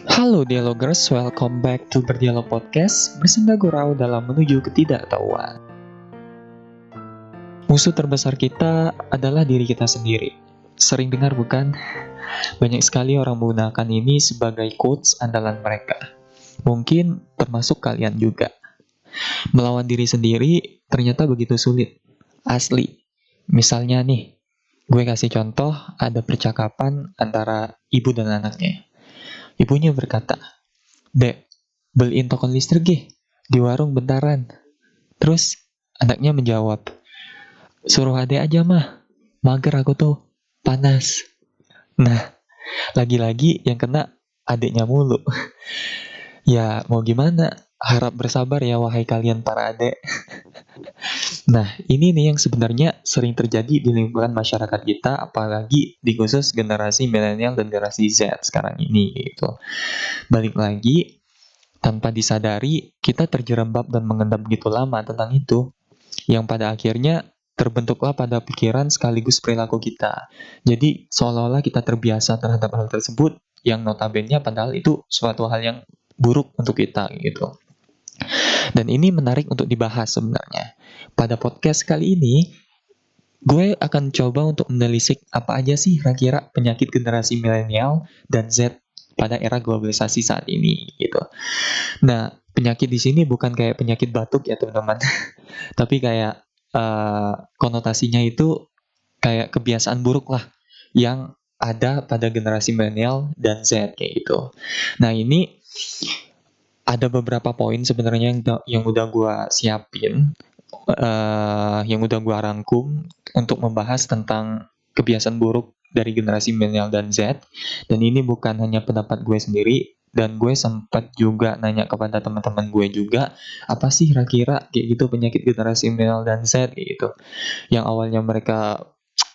Halo dialogers, welcome back to Berdialog Podcast bersenda gurau dalam menuju ketidaktahuan. Musuh terbesar kita adalah diri kita sendiri. Sering dengar bukan? Banyak sekali orang menggunakan ini sebagai quotes andalan mereka. Mungkin termasuk kalian juga. Melawan diri sendiri ternyata begitu sulit. Asli. Misalnya nih, gue kasih contoh ada percakapan antara ibu dan anaknya. Ibunya berkata, "Dek, beliin token listrik gih, di warung bentaran." Terus anaknya menjawab, "Suruh adek aja mah, mager aku tuh, panas." Nah, lagi-lagi yang kena adeknya mulu. Ya, mau gimana? Harap bersabar ya wahai kalian para adek. Nah, ini nih yang sebenarnya sering terjadi di lingkungan masyarakat kita, apalagi di khusus generasi milenial dan generasi Z sekarang ini gitu. Balik lagi, tanpa disadari, kita terjerembab dan mengendap begitu lama tentang itu, yang pada akhirnya terbentuklah pada pikiran sekaligus perilaku kita. Jadi, seolah-olah kita terbiasa terhadap hal tersebut, yang notabene padahal itu suatu hal yang buruk untuk kita, gitu. Dan ini menarik untuk dibahas sebenarnya. Pada podcast kali ini, gue akan coba untuk menelisik apa aja sih kira-kira penyakit generasi milenial dan Z pada era globalisasi saat ini, gitu. Nah, penyakit di sini bukan kayak penyakit batuk ya teman-teman, tapi kayak konotasinya itu kayak kebiasaan buruk lah yang ada pada generasi milenial dan Z kayak gitu. Nah, ini ada beberapa poin sebenarnya yang udah gue siapin, yang udah gue rangkum untuk membahas tentang kebiasaan buruk dari generasi milenial dan Z. Dan ini bukan hanya pendapat gue sendiri, dan gue sempat juga nanya kepada teman-teman gue juga, apa sih kira-kira kayak gitu penyakit generasi milenial dan Z kayak gitu. Yang awalnya mereka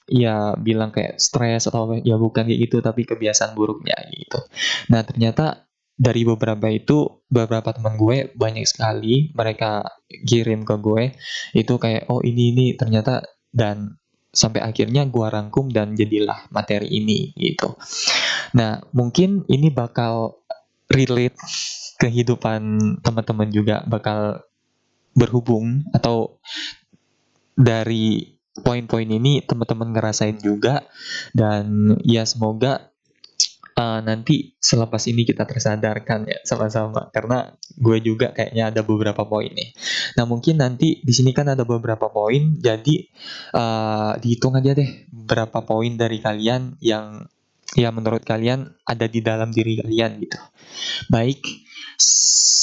ya bilang kayak stres atau ya bukan kayak gitu, tapi kebiasaan buruknya gitu. Nah, ternyata dari beberapa teman gue banyak sekali mereka kirim ke gue itu kayak oh ini ternyata, dan sampai akhirnya gue rangkum dan jadilah materi ini gitu. Nah, mungkin ini bakal relate kehidupan teman-teman juga, bakal berhubung atau dari poin-poin ini teman-teman ngerasain juga, dan ya semoga nanti selepas ini kita tersadarkan ya sama-sama, karena gue juga kayaknya ada beberapa poin nih. Nah, mungkin nanti di sini kan ada beberapa poin, jadi dihitung aja deh berapa poin dari kalian yang ya menurut kalian ada di dalam diri kalian gitu. Baik,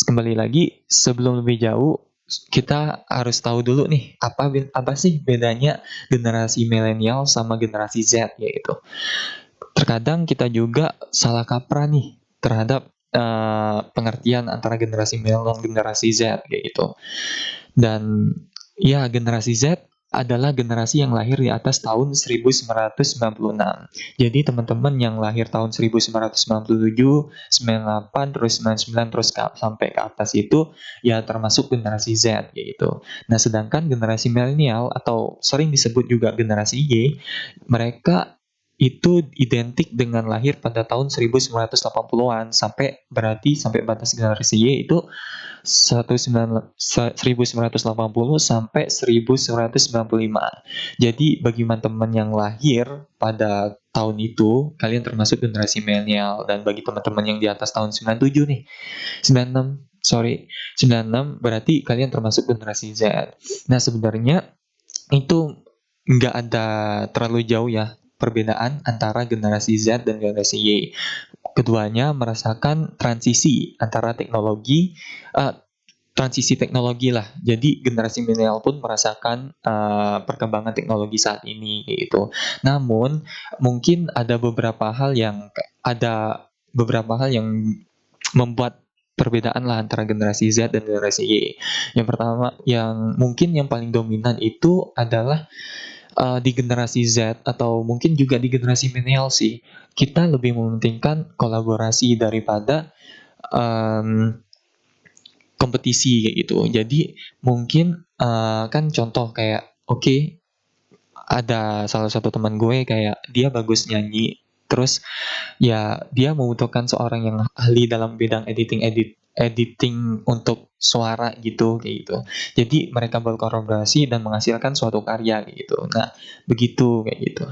kembali lagi sebelum lebih jauh kita harus tahu dulu nih apa sih bedanya generasi milenial sama generasi Z yaitu. Terkadang kita juga salah kaprah nih terhadap pengertian antara generasi milenial dan generasi Z kayak gitu. Dan ya, generasi Z adalah generasi yang lahir di atas tahun 1996. Jadi teman-teman yang lahir tahun 1997, 98, terus 99, terus sampai ke atas itu ya termasuk generasi Z gitu. Nah, sedangkan generasi milenial atau sering disebut juga generasi Y, mereka itu identik dengan lahir pada tahun 1980-an, sampai batas generasi Y itu 1980 sampai 1995. Jadi bagi teman-teman yang lahir pada tahun itu, kalian termasuk generasi milenial, dan bagi teman-teman yang di atas tahun 97 nih, 96, sorry, 96 berarti kalian termasuk generasi Z. Nah, sebenarnya itu nggak ada terlalu jauh ya perbedaan antara generasi Z dan generasi Y. Keduanya merasakan transisi teknologi lah. Jadi generasi milenial pun merasakan perkembangan teknologi saat ini gitu. Namun mungkin ada beberapa hal yang membuat perbedaan lah antara generasi Z dan generasi Y. Yang pertama, yang paling dominan itu adalah di generasi Z atau mungkin juga di generasi milenial sih, kita lebih mementingkan kolaborasi daripada kompetisi kayak gitu. Jadi mungkin kan contoh kayak oke, ada salah satu teman gue kayak dia bagus nyanyi, Terus ya dia membutuhkan seorang yang ahli dalam bidang editing untuk suara gitu kayak gitu. Jadi mereka berkolaborasi dan menghasilkan suatu karya kayak gitu. Nah, begitu kayak gitu.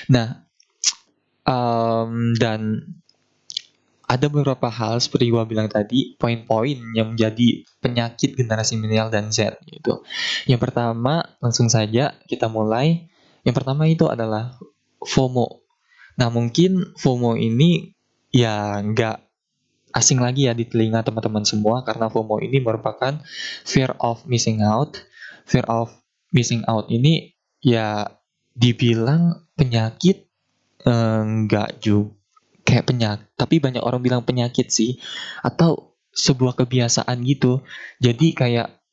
Nah, dan ada beberapa hal seperti gua bilang tadi, poin-poin yang menjadi penyakit generasi milenial dan Z gitu. Yang pertama, langsung saja kita mulai. Yang pertama itu adalah FOMO. Nah, mungkin FOMO ini ya nggak asing lagi ya di telinga teman-teman semua, karena FOMO ini merupakan fear of missing out. Fear of missing out ini ya dibilang penyakit, nggak juga kayak penyakit, tapi banyak orang bilang penyakit sih, atau sebuah kebiasaan gitu. Jadi kayak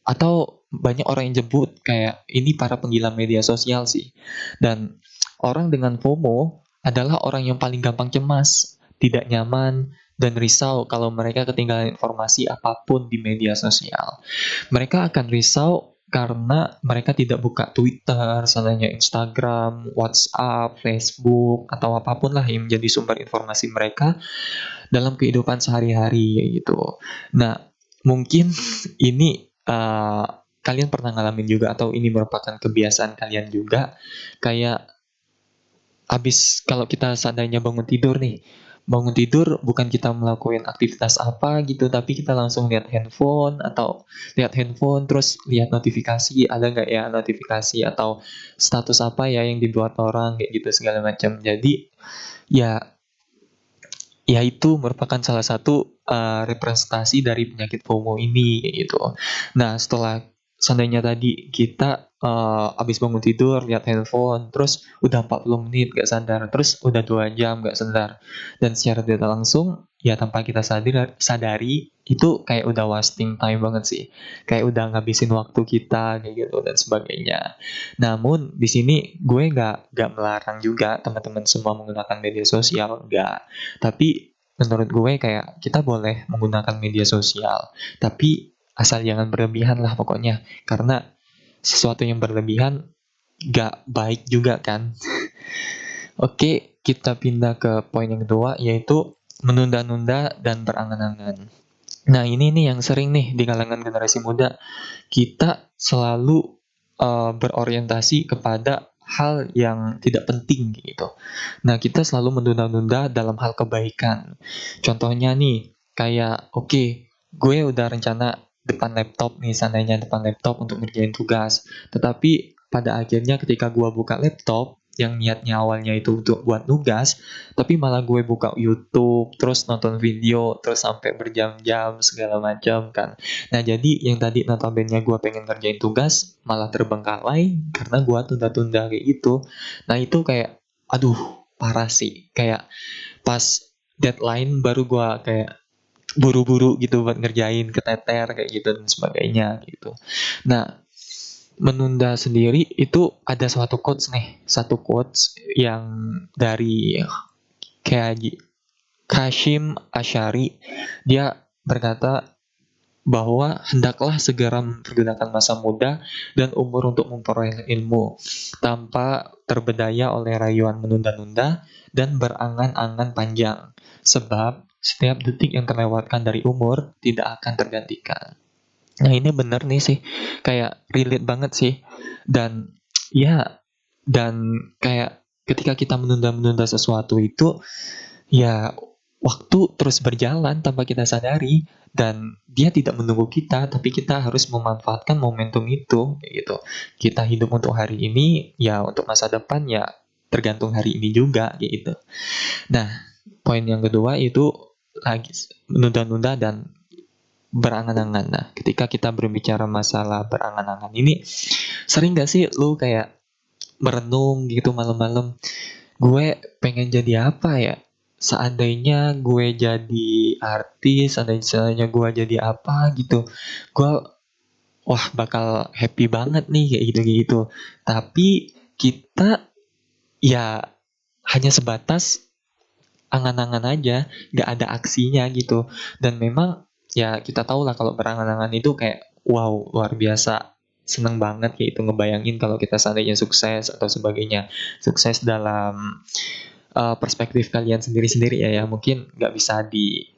atau banyak orang yang jemput kayak ini para penggila media sosial sih. Dan orang dengan FOMO adalah orang yang paling gampang cemas, tidak nyaman, dan risau kalau mereka ketinggalan informasi apapun di media sosial. Mereka akan risau karena mereka tidak buka Twitter, seandainya Instagram, WhatsApp, Facebook, atau apapun lah yang menjadi sumber informasi mereka dalam kehidupan sehari-hari gitu. Nah, mungkin ini kalian pernah ngalamin juga, atau ini merupakan kebiasaan kalian juga, kayak habis kalau kita seandainya bangun tidur bukan kita melakukan aktivitas apa gitu, tapi kita langsung lihat handphone terus lihat notifikasi, ada nggak ya notifikasi atau status apa ya yang dibuat orang kayak gitu segala macam. Jadi ya ya itu merupakan salah satu representasi dari penyakit FOMO ini kayak gitu. Nah, setelah seandainya tadi kita habis bangun tidur lihat handphone, terus udah 40 menit gak sadar, terus udah 2 jam gak sadar, dan secara tidak langsung ya tanpa kita sadari itu kayak udah wasting time banget sih, kayak udah ngabisin waktu kita kayak gitu dan sebagainya. Namun di sini gue nggak melarang juga teman-teman semua menggunakan media sosial, nggak. Tapi menurut gue kayak kita boleh menggunakan media sosial, tapi asal jangan berlebihan lah pokoknya. Karena sesuatu yang berlebihan gak baik juga kan. Oke, kita pindah ke poin yang kedua, yaitu menunda-nunda dan berangan-angan. Nah, ini nih yang sering nih di kalangan generasi muda. Kita selalu berorientasi kepada hal yang tidak penting gitu. Nah, kita selalu menunda-nunda dalam hal kebaikan. Contohnya nih, kayak oke, gue udah rencana depan laptop nih, seandainya depan laptop untuk ngerjain tugas. Tetapi pada akhirnya ketika gue buka laptop, yang niatnya awalnya itu untuk buat nugas, tapi malah gue buka YouTube, terus nonton video, terus sampai berjam-jam segala macam kan. Nah, jadi yang tadi notabene gue pengen ngerjain tugas, malah terbengkalai karena gue tunda-tunda kayak gitu. Nah, itu kayak, aduh, parah sih. Kayak pas deadline baru gue kayak buru-buru gitu buat ngerjain, keteter kayak gitu dan sebagainya gitu. Nah, menunda sendiri itu ada satu quotes yang dari kayak Kashim Ashari. Dia berkata bahwa hendaklah segera mempergunakan masa muda dan umur untuk memperoleh ilmu, tanpa terbedaya oleh rayuan menunda-nunda dan berangan-angan panjang. Sebab setiap detik yang terlewatkan dari umur tidak akan tergantikan. Nah, ini bener nih sih, kayak relate banget sih. Dan ya, dan kayak ketika kita menunda-menunda sesuatu itu, ya waktu terus berjalan tanpa kita sadari, dan dia tidak menunggu kita, tapi kita harus memanfaatkan momentum itu kayak gitu. Kita hidup untuk hari ini, ya untuk masa depan ya tergantung hari ini juga kayak gitu. Nah, poin yang kedua itu lagi menunda-nunda dan berangan-angan. Nah, ketika kita berbicara masalah berangan-angan ini, sering gak sih lu kayak merenung gitu malam-malam, gue pengen jadi apa ya? Seandainya gue jadi artis, seandainya gue jadi apa gitu, gue wah bakal happy banget nih kayak gitu-gitu. Tapi kita ya hanya sebatas angan-angan aja, nggak ada aksinya gitu. Dan memang ya kita tahu lah kalau berangan-angan itu kayak wow luar biasa, seneng banget kayak itu ngebayangin kalau kita seandainya sukses atau sebagainya, sukses dalam perspektif kalian sendiri-sendiri ya, mungkin nggak bisa di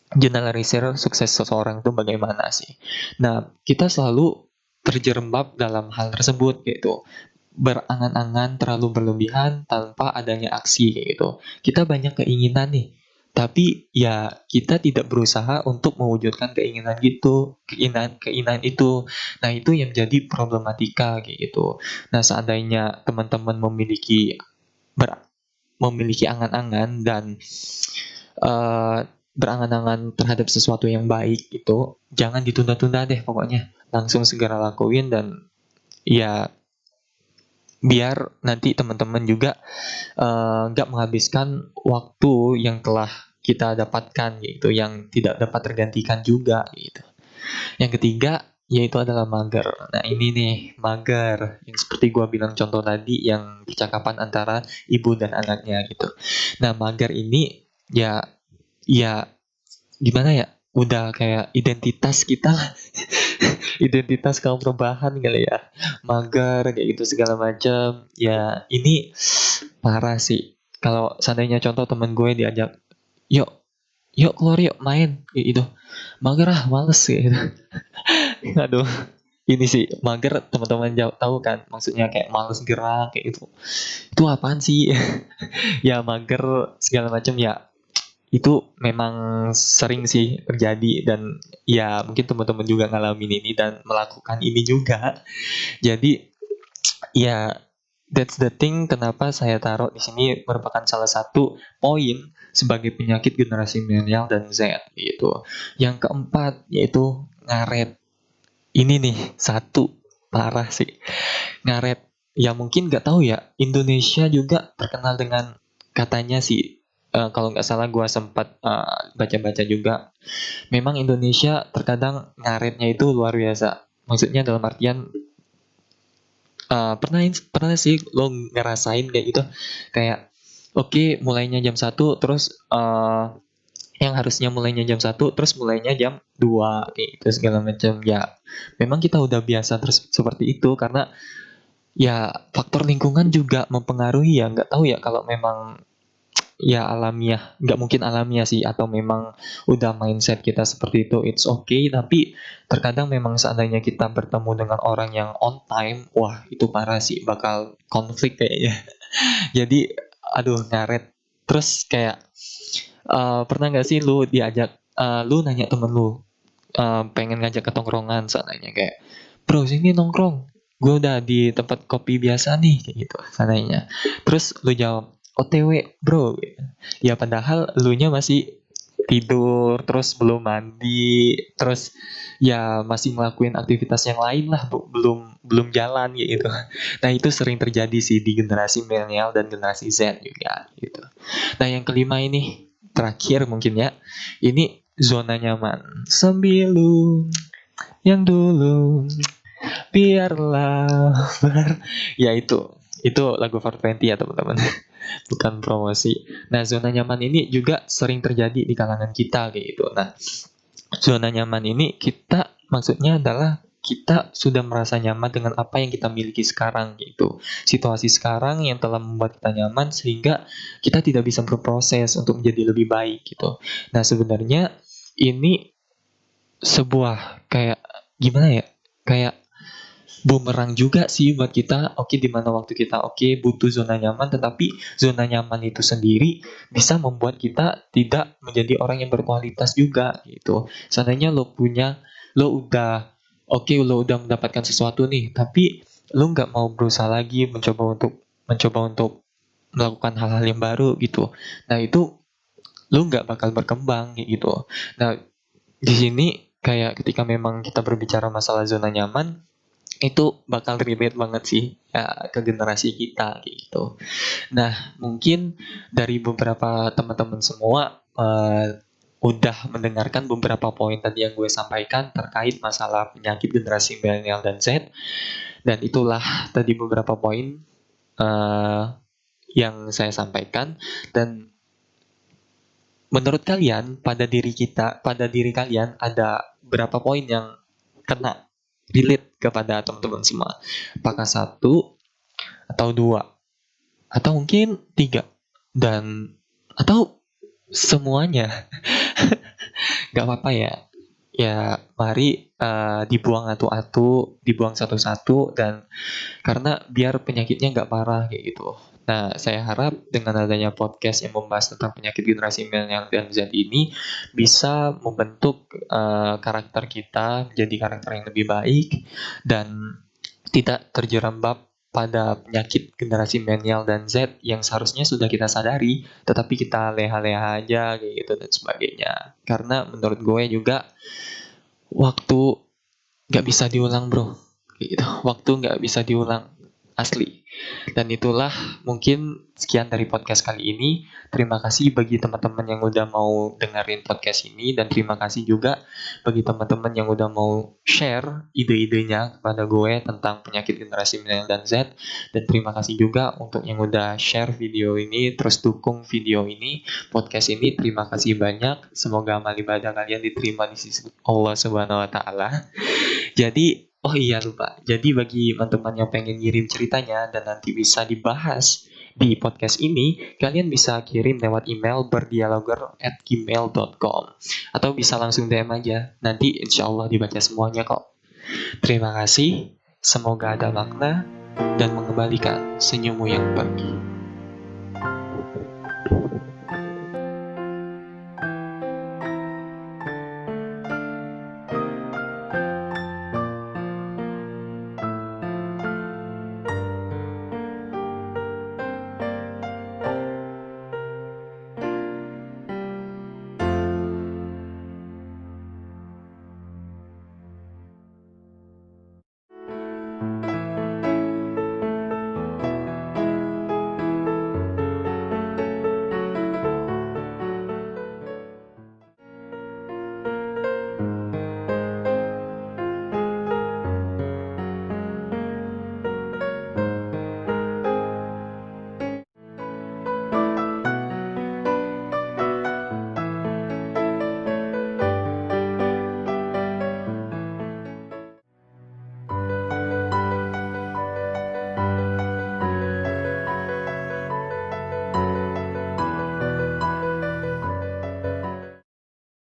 generalisir sukses seseorang itu bagaimana sih. Nah, kita selalu terjerembab dalam hal tersebut gitu, berangan-angan terlalu berlebihan tanpa adanya aksi kayak gitu. Kita banyak keinginan nih, tapi ya kita tidak berusaha untuk mewujudkan keinginan gitu, keinginan itu. Nah, itu yang jadi problematika kayak gitu. Nah, seandainya teman-teman memiliki angan-angan dan eh, berangan-angan terhadap sesuatu yang baik itu, jangan ditunda-tunda deh pokoknya. Langsung segera lakuin dan ya biar nanti teman-teman juga nggak menghabiskan waktu yang telah kita dapatkan gitu, yang tidak dapat tergantikan juga gitu. Yang ketiga yaitu adalah mager. Nah ini nih mager yang seperti gua bilang contoh tadi, yang percakapan antara ibu dan anaknya gitu. Nah mager ini ya ya gimana ya, udah kayak identitas kita lah. Identitas kaum rebahan kali ya, mager kayak gitu segala macam ya. Ini parah sih. Kalau seandainya contoh temen gue diajak, yuk yuk keluar yuk main kayak gitu, mager ah males kayak gitu. Aduh, ini sih mager, teman-teman tahu kan maksudnya, kayak males gerak kayak gitu. Itu apaan sih? Ya mager segala macam ya, itu memang sering sih terjadi, dan ya mungkin teman-teman juga ngalamin ini dan melakukan ini juga. Jadi ya that's the thing kenapa saya taruh di sini merupakan salah satu poin sebagai penyakit generasi milenial dan Z gitu. Yang keempat yaitu ngaret. Ini nih satu parah sih, ngaret. Ya mungkin nggak tahu ya, Indonesia juga terkenal dengan, katanya sih, kalau nggak salah gue sempat baca-baca juga, memang Indonesia terkadang ngaretnya itu luar biasa. Maksudnya dalam artian, pernah pernah sih lo ngerasain kayak gitu, kayak oke mulainya jam 1 terus yang harusnya mulainya jam 1 terus mulainya jam 2 kayak gitu segala macam ya. Memang kita udah biasa terus seperti itu karena ya faktor lingkungan juga mempengaruhi ya. Nggak tahu ya kalau memang ya alamiah, nggak mungkin alamiah sih, atau memang udah mindset kita seperti itu, it's okay. Tapi terkadang memang seandainya kita bertemu dengan orang yang on time, wah itu parah sih, bakal konflik kayaknya. Jadi aduh ngaret. Terus kayak pernah nggak sih lu diajak, lu nanya temen lu, pengen ngajak ke tongkrongan seandainya, kayak bro sini nongkrong, gue udah di tempat kopi biasa nih kayak gitu seandainya. Terus lu jawab OTW bro gitu. Ya padahal lu nya masih tidur, terus belum mandi, terus ya masih ngelakuin aktivitas yang lain lah, belum belum jalan gitu. Nah itu sering terjadi sih di generasi milenial dan generasi Z juga gitu. Nah yang kelima ini terakhir mungkin ya, ini zona nyaman. Sembilu yang dulu biarlah ya itu lagu 420 ya teman-teman. Bukan promosi. Nah zona nyaman ini juga sering terjadi di kalangan kita kayak gitu. Nah zona nyaman ini kita maksudnya adalah kita sudah merasa nyaman dengan apa yang kita miliki sekarang gitu. Situasi sekarang yang telah membuat kita nyaman sehingga kita tidak bisa berproses untuk menjadi lebih baik gitu. Nah sebenarnya ini sebuah kayak gimana ya? Kayak bumerang juga sih buat kita. Oke, di mana waktu kita butuh zona nyaman, tetapi zona nyaman itu sendiri bisa membuat kita tidak menjadi orang yang berkualitas juga gitu. Seandainya lo udah mendapatkan sesuatu nih, tapi lo nggak mau berusaha lagi, mencoba untuk melakukan hal-hal yang baru gitu. Nah itu lo nggak bakal berkembang gitu. Nah di sini kayak ketika memang kita berbicara masalah zona nyaman, itu bakal relate banget sih ya, ke generasi kita gitu. Nah, mungkin dari beberapa teman-teman semua udah mendengarkan beberapa poin tadi yang gue sampaikan terkait masalah penyakit generasi milenial dan Z, dan itulah tadi beberapa poin eh, yang saya sampaikan. Dan menurut kalian, pada diri kalian ada berapa poin yang kena relate kepada teman-teman semua? Apakah satu atau dua atau mungkin tiga? dan atau semuanya. Gak apa-apa ya. Ya, mari dibuang atu-atu, dibuang satu-satu, dan karena biar penyakitnya nggak parah kayak gitu. Nah, saya harap dengan adanya podcast yang membahas tentang penyakit generasi milenial dan Z ini bisa membentuk karakter kita menjadi karakter yang lebih baik dan tidak terjerembab pada penyakit generasi milenial dan Z yang seharusnya sudah kita sadari, tetapi kita leha-leha aja kayak gitu dan sebagainya. Karena menurut gue juga waktu nggak bisa diulang bro, kayak gitu. Waktu nggak bisa diulang, asli. Dan itulah mungkin sekian dari podcast kali ini. Terima kasih bagi teman-teman yang udah mau dengerin podcast ini, dan terima kasih juga bagi teman-teman yang udah mau share ide-idenya kepada gue tentang penyakit generasi milenial dan Z. Dan terima kasih juga untuk yang udah share video ini, terus dukung video ini, podcast ini. Terima kasih banyak. Semoga amal ibadah kalian diterima di sisi Allah Subhanahu wa taala. Jadi, oh iya lupa. Jadi bagi teman-teman yang pengen ngirim ceritanya dan nanti bisa dibahas di podcast ini, kalian bisa kirim lewat email berdialoger@gmail.com atau bisa langsung DM aja. Nanti insya Allah dibaca semuanya kok. Terima kasih. Semoga ada makna dan mengembalikan senyummu yang pergi.